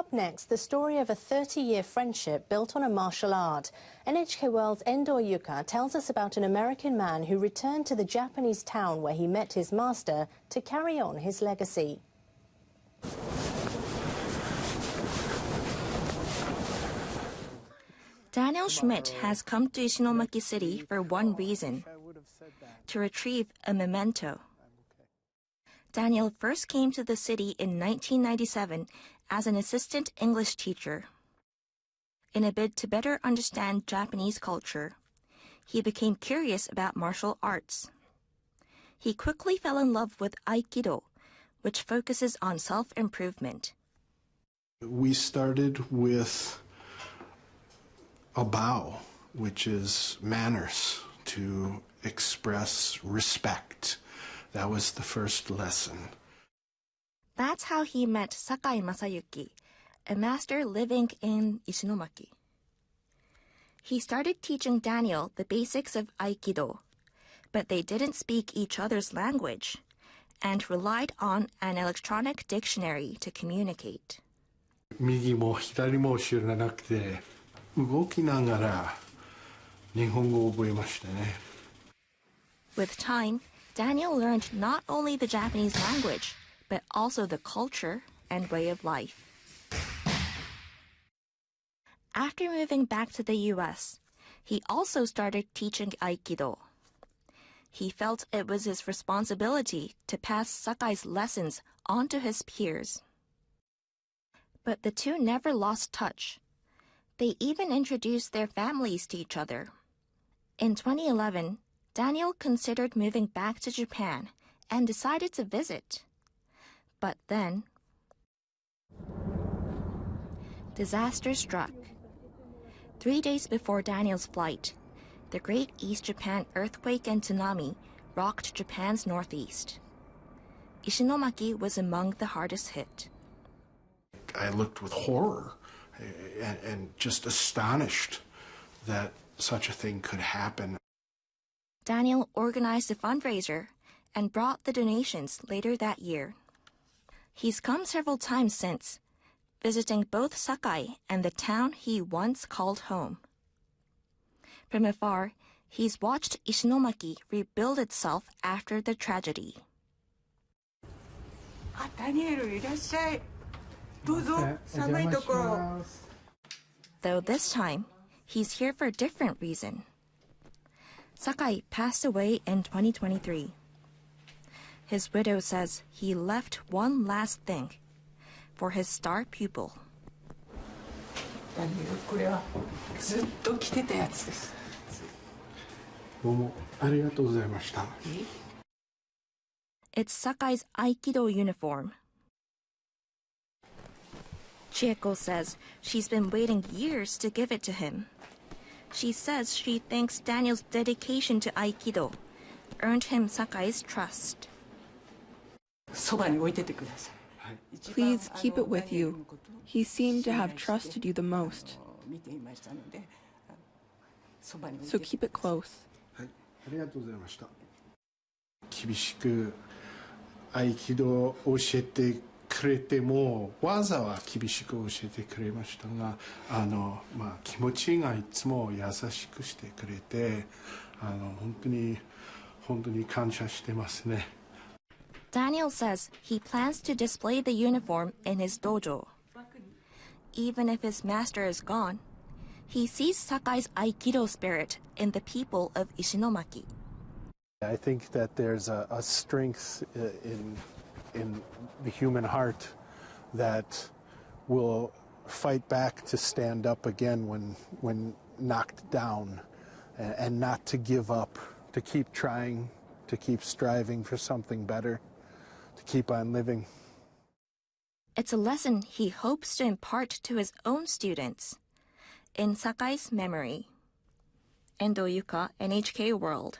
Up next, the story of a 30-year friendship built on a martial art. NHK World's Endo Yuka tells us about an American man who returned to the Japanese town where he met his master to carry on his legacy. Daniel Schmidt has come to Ishinomaki City for one reason: to retrieve a memento. Daniel first came to the city in 1997 as an assistant English teacher. In a bid to better understand Japanese culture, he became curious about martial arts. He quickly fell in love with aikido, which focuses on self-improvement. We started with a bow, which is manners, to express respect. That was the first lesson. That's how he met Sakai Masayuki, a master living in Ishinomaki. He started teaching Daniel the basics of aikido, but they didn't speak each other's language and relied on an electronic dictionary to communicate. 右も左も知らなくて、動きながら日本語を覚えましたね。With time, Daniel learned not only the Japanese language, but also the culture and way of life. After moving back to the U.S., he also started teaching aikido. He felt it was his responsibility to pass Sakai's lessons on to his peers. But the two never lost touch. They even introduced their families to each other. In 2011, Daniel considered moving back to Japan and decided to visit. But then, disaster struck. 3 days before Daniel's flight, the Great East Japan earthquake and tsunami rocked Japan's northeast. Ishinomaki was among the hardest hit. I looked with horror and just astonished that such a thing could happen. Daniel organized a fundraiser and brought the donations later that year. He's come several times since, visiting both Sakai and the town he once called home. From afar, he's watched Ishinomaki rebuild itself after the tragedy. Though this time, he's here for a different reason. Sakai passed away in 2023. His widow says he left one last thing for his star pupil. It's Sakai's aikido uniform. Chieko says she's been waiting years to give it to him. She says she thinks Daniel's dedication to aikido earned him Sakai's trust. Please keep it with you. He seemed to have trusted you the most. So keep it close. 厳しく合気道を教えてくれても技は厳しく教えてくれましたが気持ちがいつも優しくしてくれて本当に感謝してますね。Daniel says he plans to display the uniform in his dojo. Even if his master is gone, he sees Sakai's aikido spirit in the people of Ishinomaki. I think that there's a strength in the human heart that will fight back to stand up again when knocked down, and not to give up, to keep trying, to keep striving for something better, to keep on living. It's a lesson he hopes to impart to his own students in Sakai's memory. Endo Yuka, NHK World.